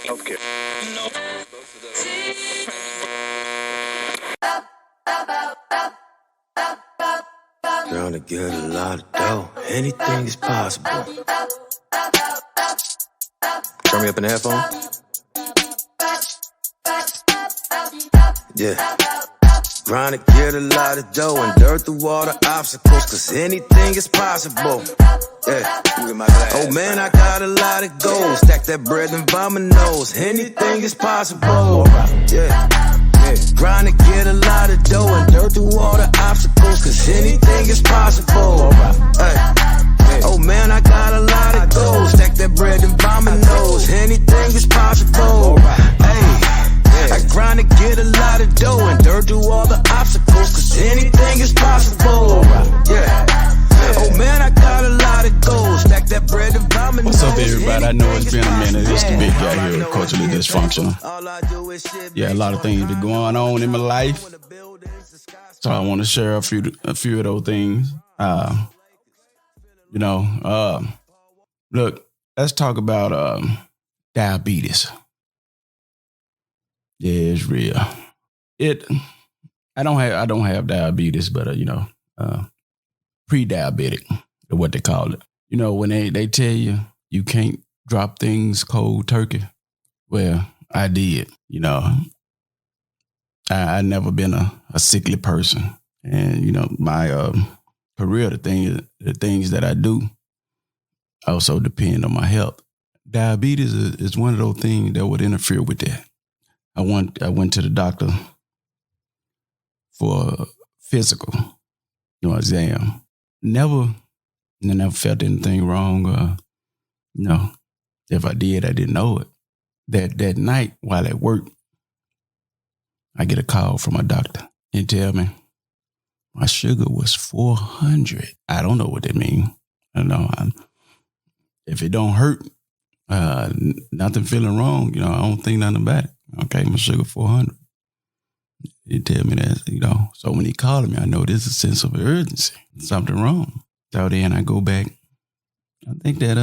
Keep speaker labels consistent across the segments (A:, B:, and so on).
A: healthcare.
B: Trying to get a lot of dough. Anything is possible. Turn me up in the headphones. Yeah. Trying to get a lot of dough and dirt through all the obstacles, cause anything is possible. Yeah. Oh man, I got a lot of gold. Stack that bread and vomit nose. Anything is possible. Yeah. Trying to get a lot of dough and dirt through all the obstacles, cause anything is possible. Hey. Oh man, I got a lot of gold. Stack that bread and vomit nose. Anything is possible. Hey. I grind to get a lot of dough and dirt through all the obstacles, cause anything is possible. Yeah. Oh man, I got a lot of gold. Stack that bread and vomit.
C: What's up, everybody? I know it's been a minute. It's the big guy here, culturally dysfunctional. Yeah, a lot of things been going on in my life, so I want to share a few of those things. Look, let's talk about diabetes. Yeah, it's real. I don't have diabetes, but prediabetic is what they call it. You know, when they tell you can't drop things cold turkey, well, I did. You know, I never been a sickly person, and you know my career, the things that I do, also depend on my health. Diabetes is one of those things that would interfere with that. I went to the doctor for a physical, exam. Never felt anything wrong. If I did, I didn't know it. That night while at work, I get a call from my doctor and tell me my sugar was 400. I don't know what that means. I don't know. If it don't hurt, nothing feeling wrong, I don't think nothing about it. Okay, my sugar 400. He tell me that, so when he called me, I know there's a sense of urgency. Something wrong. So then I go back, I think that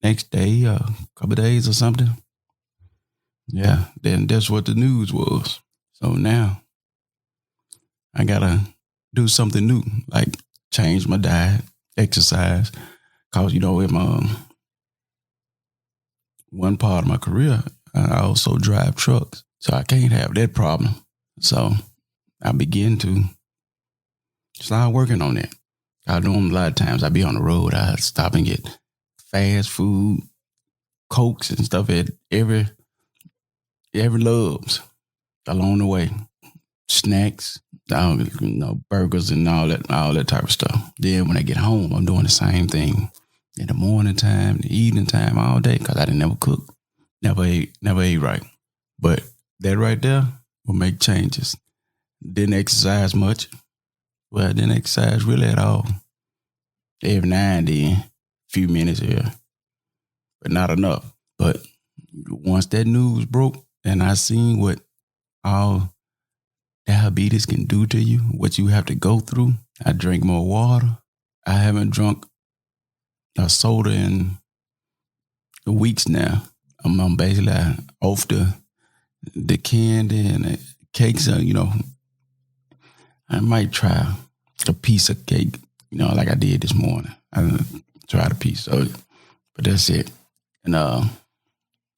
C: next day, a couple of days or something. Yeah, then that's what the news was. So now I gotta do something new, like change my diet, exercise. Cause, in one part of my career, I also drive trucks, so I can't have that problem. So I begin to start working on that. I know a lot of times I be on the road, I stop and get fast food, Cokes and stuff at every Love's along the way. Snacks, burgers and all that type of stuff. Then when I get home, I'm doing the same thing in the morning time, the evening time, all day, because I didn't never cook. Never ate right. But that right there will make changes. Didn't exercise much. Well, I didn't exercise really at all. Every now and then, a few minutes here, but not enough. But once that news broke and I seen what all diabetes can do to you, what you have to go through, I drink more water. I haven't drunk a soda in weeks now. I'm basically off the candy and the cakes. I might try a piece of cake, like I did this morning. I tried a piece of it, but that's it. And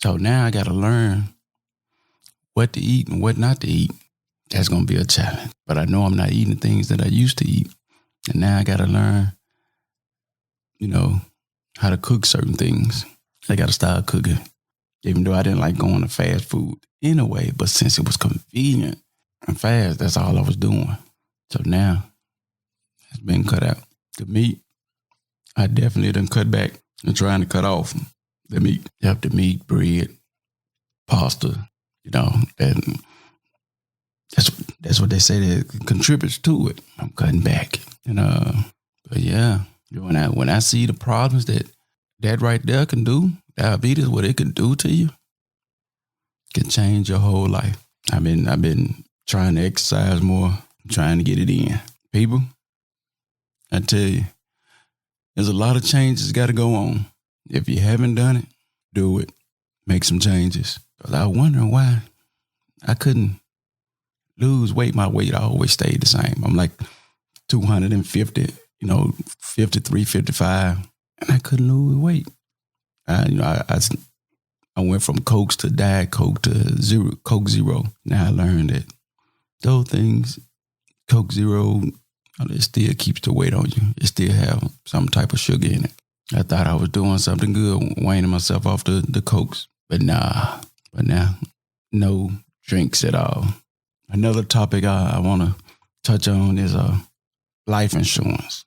C: so now I got to learn what to eat and what not to eat. That's going to be a challenge. But I know I'm not eating the things that I used to eat. And now I got to learn, how to cook certain things. I got to start cooking. Even though I didn't like going to fast food anyway, but since it was convenient and fast, that's all I was doing. So now it's been cut out. The meat, I definitely done cut back and trying to cut off the meat. You have the meat, bread, pasta, and that's what they say that contributes to it. I'm cutting back. But yeah, when I see the problems that right there can do, diabetes, what it can do to you, can change your whole life. I've been trying to exercise more, trying to get it in. People, I tell you, there's a lot of changes got to go on. If you haven't done it, do it. make some changes. Because I was wondering why I couldn't lose weight. My weight always stayed the same. I'm like 250, 53, 55, and I couldn't lose weight. I went from Cokes to Diet Coke to Coke Zero. Now I learned that those things, Coke Zero, it still keeps the weight on you. It still have some type of sugar in it. I thought I was doing something good, weaning myself off the Cokes. But nah. But now, no drinks at all. Another topic I want to touch on is life insurance.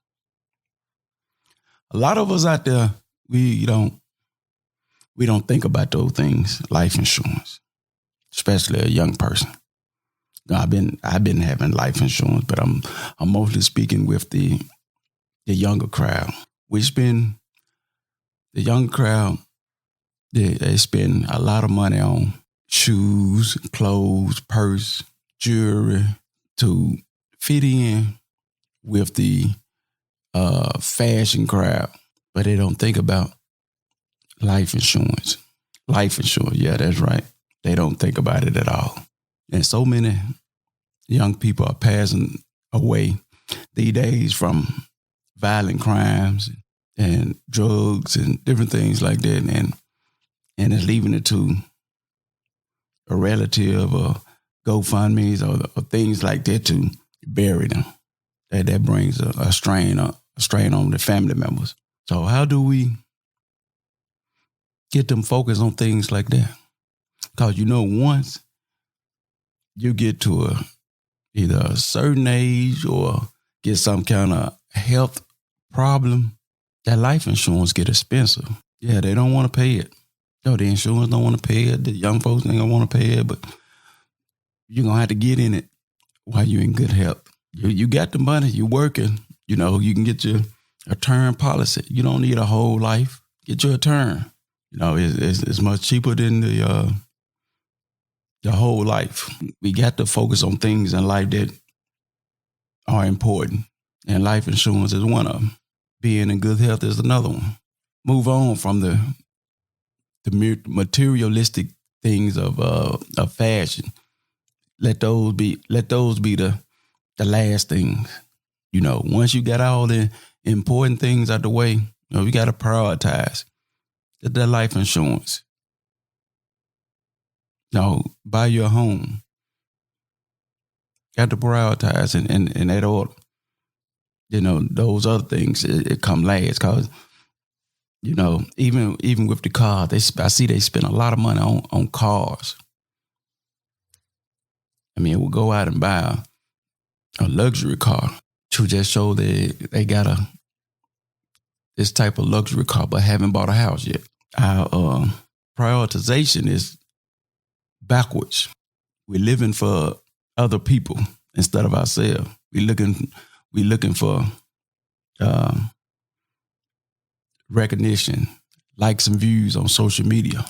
C: A lot of us out there, we don't think about those things, life insurance, especially a young person. I've been having life insurance, but I'm mostly speaking with the younger crowd. The younger crowd, they spend a lot of money on shoes, clothes, purse, jewelry to fit in with the fashion crowd, but they don't think about life insurance. Life insurance, yeah, that's right. They don't think about it at all. And so many young people are passing away these days from violent crimes and drugs and different things like that. And it's leaving it to a relative or GoFundMe's or things like that to bury them. That brings a strain on the family members. So how do we get them focused on things like that? Because once you get to either a certain age or get some kind of health problem, that life insurance get expensive. Yeah, they don't want to pay it. No, the insurance don't want to pay it. The young folks ain't gonna want to pay it, but you're gonna have to get in it while you're in good health. You got the money, you're working, you can get your a term policy. You don't need a whole life. Get you a term. It's much cheaper than the whole life. We got to focus on things in life that are important. And life insurance is one of them. Being in good health is another one. Move on from the materialistic things of fashion. Let those be the last things. Once you got all the important things out the way, we got to prioritize. Get that life insurance. Buy your home. Got to prioritize in that order. Those other things, it come last because, even with the car, I see they spend a lot of money on cars. We'll go out and buy a luxury car to just show that they got this type of luxury car, but haven't bought a house yet. Our prioritization is backwards. We're living for other people instead of ourselves. We're looking for recognition, likes and views on social media.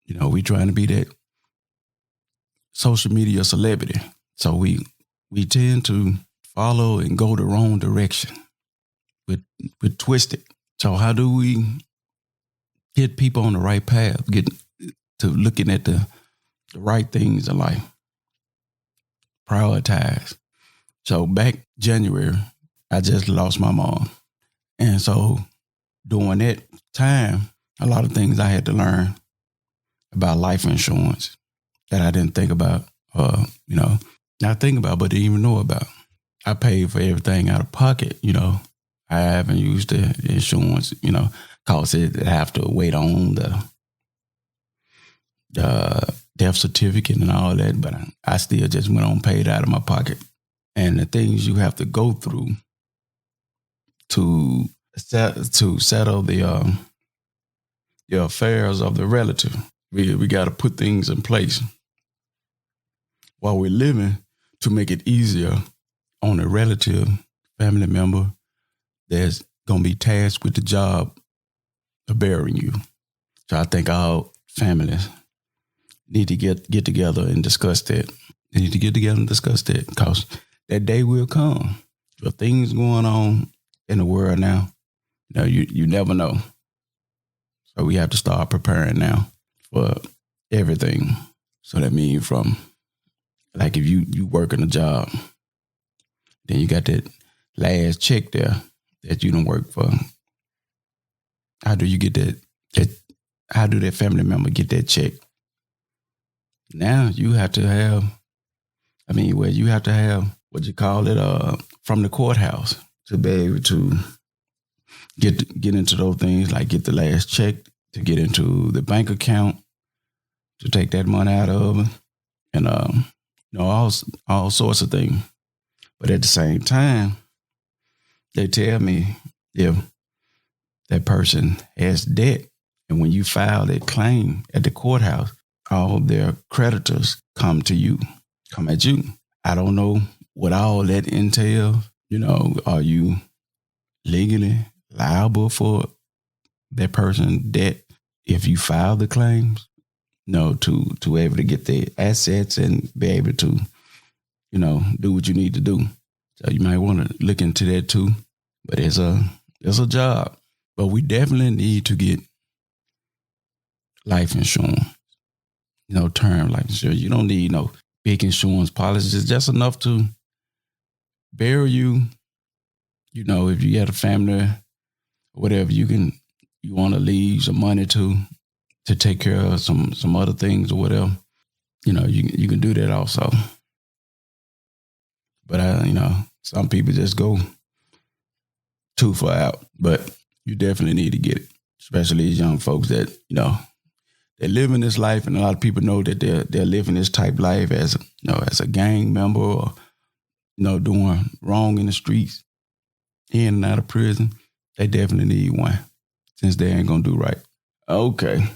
C: We trying to be that social media celebrity. So we tend to follow and go the wrong direction. We're twisted. So how do we get people on the right path, get to looking at the right things in life? Prioritize. So back January, I just lost my mom. And so during that time, a lot of things I had to learn about life insurance that I didn't think about, not think about, but didn't even know about. I paid for everything out of pocket, I haven't used the insurance, cause it have to wait on the death certificate and all that, but I still just went on paid out of my pocket. And the things you have to go through to settle the affairs of the relative. We got to put things in place while we're living to make it easier on a relative, family member that's going to be tasked with the job of burying you. So I think all families need to get together and discuss that. They need to get together and discuss that because that day will come. There are things going on in the world now. You never know. So we have to start preparing now for everything. So that means from, like if you working a job, then you got that last check there that you don't work for. How do you get that how do that family member get that check? Now you have to have, you have to have what you call it, from the courthouse to be able to get into those things, like get the last check, to get into the bank account, to take that money out of it, and all sorts of things. But at the same time, they tell me if that person has debt, and when you file that claim at the courthouse, all their creditors come at you. I don't know what all that entails. Are you legally liable for that person's debt if you file the claims? No, to be able to get the assets and be able to, do what you need to do. So you might want to look into that too. But it's a job. But we definitely need to get life insurance. Term life insurance. You don't need no big insurance policies. It's just enough to bury you. If you got a family or whatever, you want to leave some money to take care of some other things or whatever. You can do that also. But some people just go too far out. But you definitely need to get it, especially these young folks that they're living this life, and a lot of people know that they're living this type life as a gang member or doing wrong in the streets, in and out of prison. They definitely need one, since they ain't gonna do right. Okay,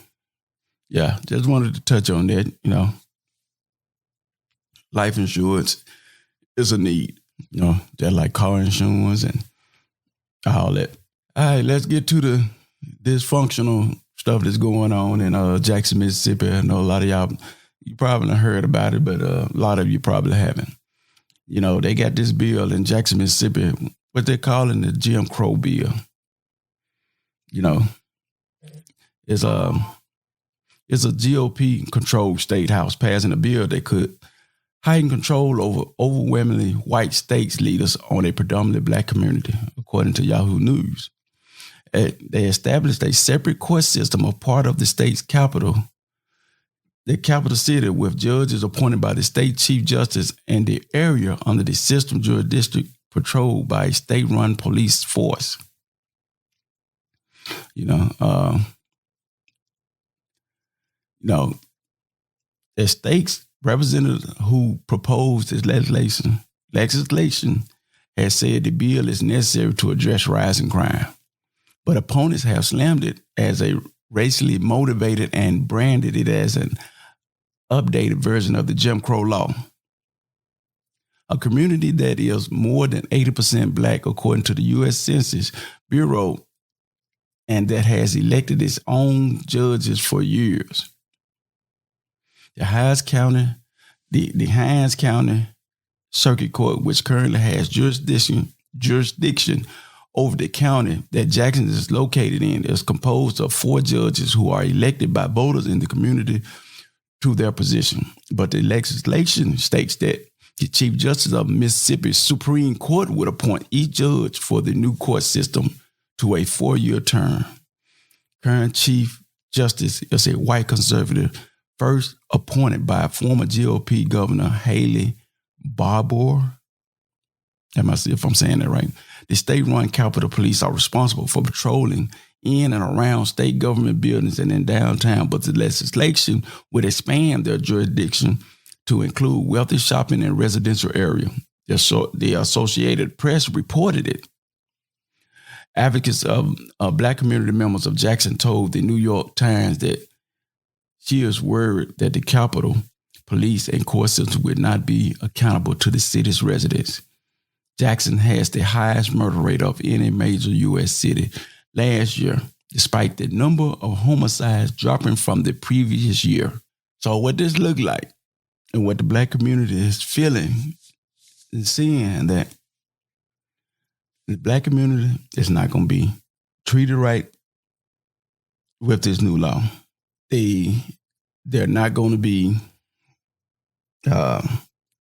C: yeah, just wanted to touch on that. Life insurance is a need. Just like car insurance and all that. All right, let's get to the dysfunctional stuff that's going on in Jackson, Mississippi. I know a lot of y'all, you probably heard about it, but a lot of you probably haven't. They got this bill in Jackson, Mississippi, what they're calling the Jim Crow bill. It's a GOP controlled state house passing a bill that could heighten control over overwhelmingly white states leaders on a predominantly black community, according to Yahoo News. They established a separate court system, a part of the state's capital, the capital city, with judges appointed by the state chief justice and the area under the system jurisdiction patrolled by a state-run police force. The state's representative who proposed this legislation has said the bill is necessary to address rising crime. But opponents have slammed it as a racially motivated and branded it as an updated version of the Jim Crow law. A community that is more than 80% black, according to the U.S. Census Bureau, and that has elected its own judges for years. The Hines County Circuit Court, which currently has jurisdiction over the county that Jackson is located in, is composed of 4 judges who are elected by voters in the community to their position. But the legislation states that the Chief Justice of Mississippi Supreme Court would appoint each judge for the new court system to a 4-year term. Current Chief Justice is a white conservative, first appointed by former GOP Governor Haley Barbour. Let me see if I'm saying that right. The state-run Capitol Police are responsible for patrolling in and around state government buildings and in downtown, but the legislation would expand their jurisdiction to include wealthy shopping and residential area. The Associated Press reported it. Advocates of black community members of Jackson told the New York Times that she is worried that the Capitol Police and court system would not be accountable to the city's residents. Jackson has the highest murder rate of any major U.S. city last year, despite the number of homicides dropping from the previous year. So what this look like and what the black community is feeling and seeing, that the black community is not going to be treated right with this new law. The they're not going to be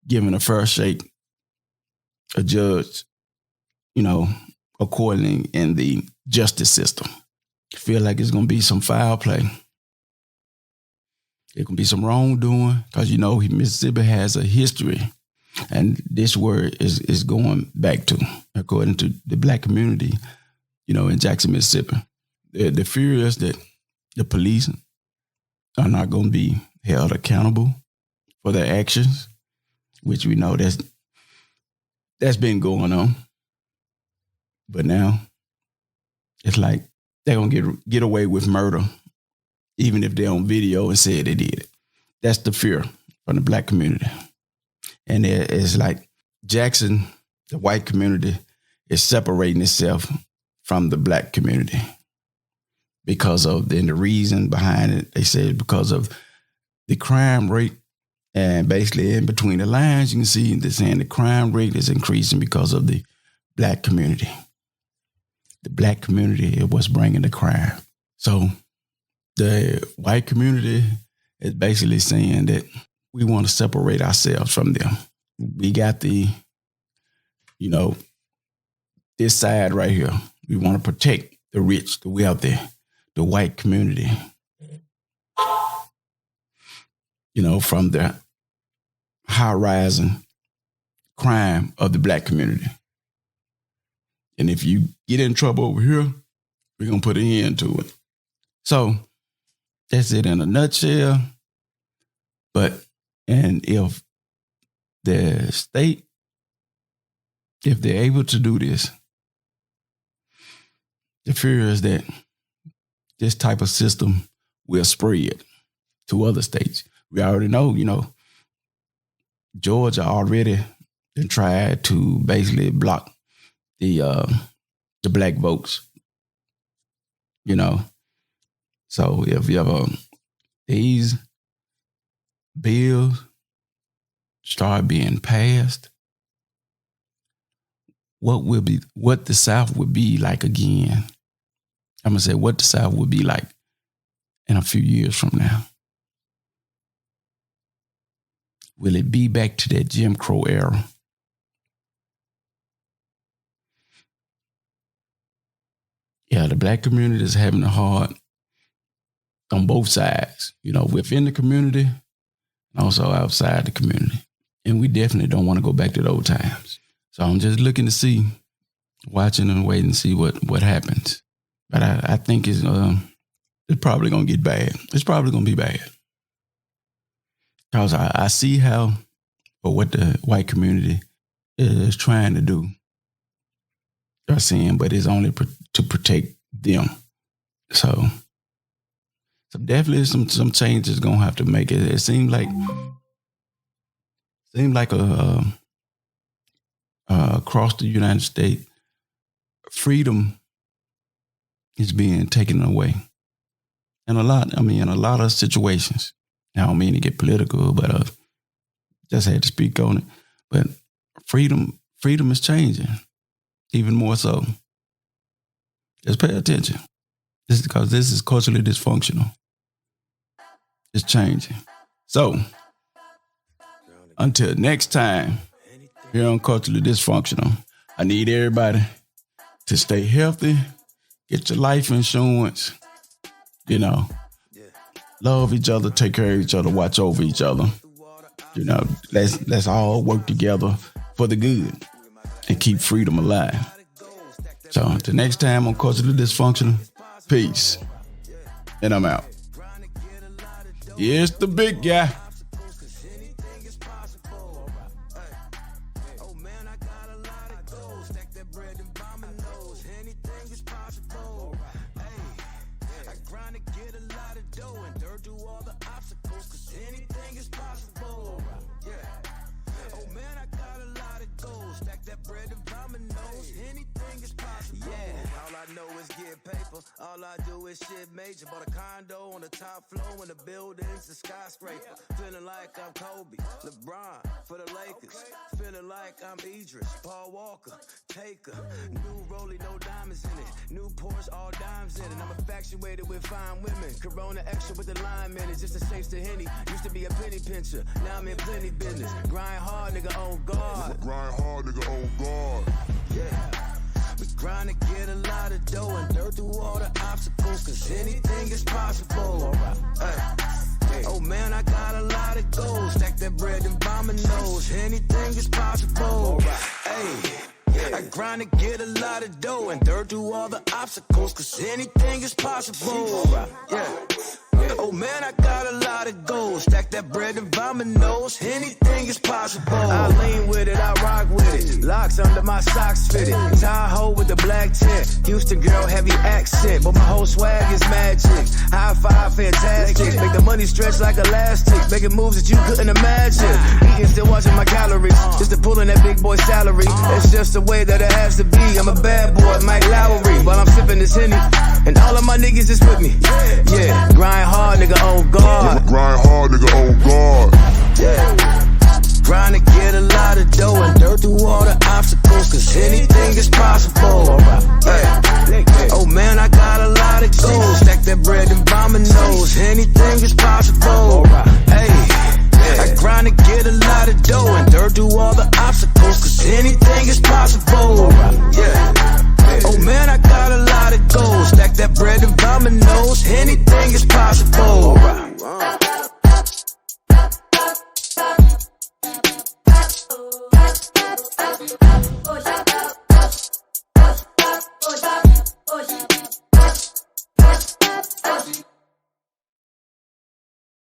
C: given a fair shake, a judge, according in the justice system. I feel like it's going to be some foul play. It can be some wrongdoing because, Mississippi has a history. And this word is going back to, according to the Black community, in Jackson, Mississippi. The fear is that the police are not going to be held accountable for their actions, which we know that's been going on. But now it's like they're going to get away with murder, even if they're on video and said they did it. That's the fear from the Black community. And it's like Jackson, the white community, is separating itself from the Black community because of the reason behind it. They say because of the crime rate. And basically in between the lines, you can see they're saying the crime rate is increasing because of the Black community. The Black community is what's bringing the crime. So the white community is basically saying that we want to separate ourselves from them. We got this side right here. We want to protect the rich, the wealthy, the white community, from the high rising crime of the Black community. And if you get in trouble over here, we're going to put an end to it. So that's it in a nutshell. And if the state, if they're able to do this, the fear is that this type of system will spread to other states. We already know, Georgia already tried to basically block the Black votes, So if you have these bills start being passed, what the South would be like again. I'm gonna say what the South would be like in a few years from now. Will it be back to that Jim Crow era? Yeah, the Black community is having a hard on both sides, within the community and also outside the community. And we definitely don't want to go back to those times. So I'm just looking to see, watching and waiting to see what happens. But I think it's probably going to get bad. It's probably going to be bad. Because I see how, or what the white community is trying to do. They're saying, but it's only to protect them. So definitely some changes going to have to make it. It seemed like across the United States, freedom is being taken away. In a lot of situations. I don't mean to get political, but just had to speak on it. But freedom is changing, even more so. Just pay attention. This is because this is culturally dysfunctional. It's changing. So, until next time, here on Culturally Dysfunctional, I need everybody to stay healthy, get your life insurance, love each other, take care of each other, watch over each other. Let's all work together for the good and keep freedom alive. So until next time on Culturally Dysfunctional, peace. And I'm out. Here's the big guy.
B: Anything is possible. Yeah, all I know is get paper. paper. All I do is shit major. Bought a condo on the top floor and the building's a skyscraper. Feeling like I'm Kobe, LeBron for the Lakers. Feeling like I'm Idris, Paul Walker, Taker. New Rollie, no diamonds in it. New Porsche, all dimes in it. I'm infatuated with fine women. Corona extra with the lime in it. Just a chase to Henny. Used to be a penny pincher. Now I'm in plenty business. Grind hard, nigga, on guard.
A: Grind hard, nigga, on guard.
B: Yeah. We grind to get a lot of dough and dirt through all the obstacles, cause anything is possible. Hey. Oh man, I got a lot of goals. Stack that bread and buy my nose. Anything is possible. Hey. I grind to get a lot of dough and dirt through all the obstacles, cause anything is possible. Yeah. Oh man, I got a lot of goals. Stack that bread and buy my nose. Anything is possible. I lean with it, I rock with it. Locks under my socks fitted. Tahoe with the black tip. Houston girl, heavy accent, but my whole swag is magic. High five, fantastic. Make the money stretch like elastic. Making moves that you couldn't imagine. Eating, still watching my calories. Just to pull in that big boy salary. It's just the way that it has to be. I'm a bad boy, Mike Lowry. While I'm sipping this Henny, and all of my niggas is with me. Yeah, grind hard, nigga, on guard.
A: Grind hard, nigga, on guard.
B: Yeah. Grind to get a lot of dough and dirt through all the obstacles, cause anything is possible. Hey. Oh man, I got a lot of goals. Stack that bread and buy my nose. Anything is possible.